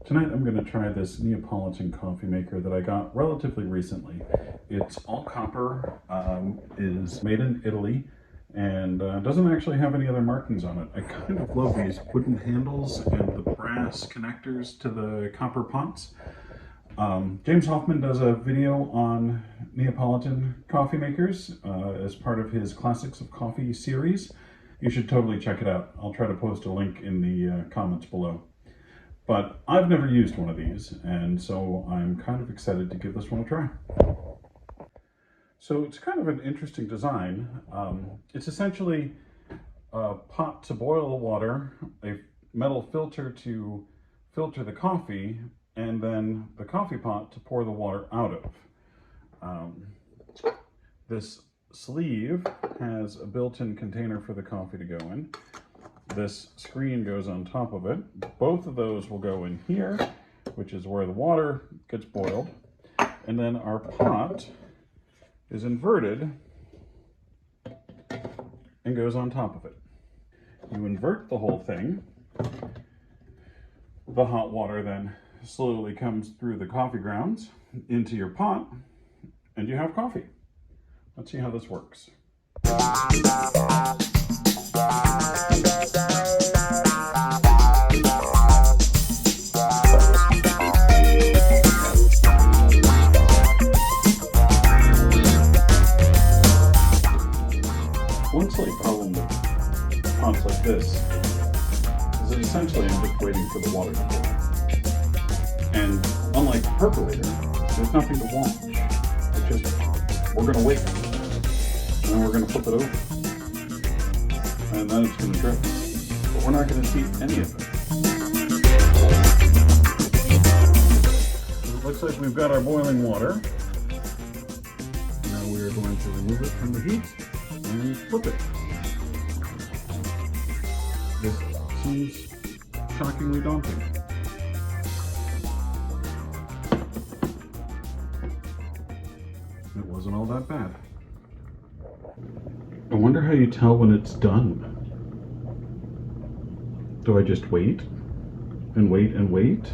Tonight I'm going to try this Neapolitan coffee maker that I got relatively recently. It's all copper, is made in Italy, and doesn't actually have any other markings on it. I kind of love these wooden handles and the brass connectors to the copper pots. James Hoffman does a video on Neapolitan coffee makers as part of his Classics of Coffee series. You should totally check it out. I'll try to post a link in the comments below. But I've never used one of these, and so I'm kind of excited to give this one a try. So it's kind of an interesting design. It's essentially a pot to boil the water, a metal filter to filter the coffee, and then the coffee pot to pour the water out of. This sleeve has a built-in container for the coffee to go in. This screen goes on top of it. Both of those will go in here, which is where the water gets boiled. And then our pot is inverted and goes on top of it. You invert the whole thing. The hot water then slowly comes through the coffee grounds into your pot, and you have coffee. Let's see how this works. One slight problem with pots like this is that essentially I'm just waiting for the water to boil. And unlike the percolator, there's nothing to watch. It's just, we're going to wait. And then we're going to flip it over. And then it's going to drip. But we're not going to see any of it. So it looks like we've got our boiling water. Now we are going to remove it from the heat and flip it. This seems shockingly daunting. It wasn't all that bad. I wonder how you tell when it's done. Do I just wait and wait and wait?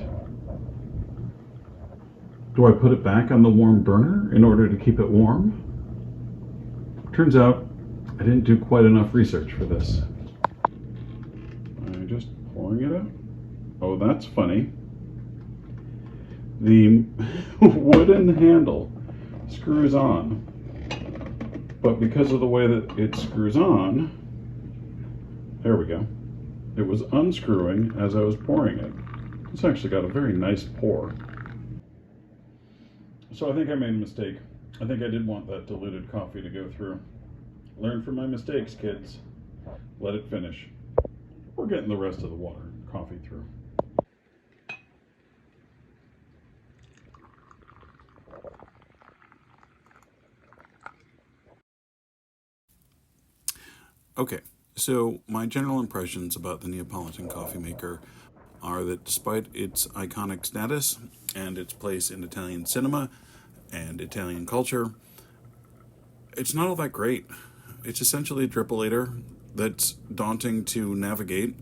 Do I put it back on the warm burner in order to keep it warm? Turns out I didn't do quite enough research for this. I'm just pouring it out. Oh, that's funny. The wooden handle screws on, but because of the way that it screws on, there we go, it was unscrewing as I was pouring it. It's actually got a very nice pour. So I think I made a mistake. I think I did want that diluted coffee to go through. Learn from my mistakes, kids. Let it finish. We're getting the rest of the coffee through. Okay, so my general impressions about the Neapolitan coffee maker are that despite its iconic status and its place in Italian cinema and Italian culture, it's not all that great. It's essentially a dripolator that's daunting to navigate.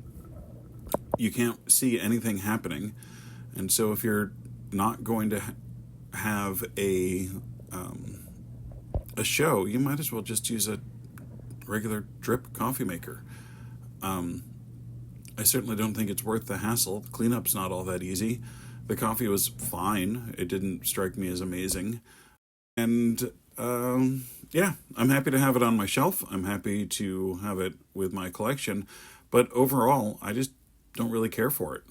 You can't see anything happening, and so if you're not going to have a show, you might as well just use a regular drip coffee maker. I certainly don't think it's worth the hassle. Cleanup's not all that easy. The coffee was fine. It didn't strike me as amazing. And yeah, I'm happy to have it on my shelf. I'm happy to have it with my collection. But overall, I just don't really care for it.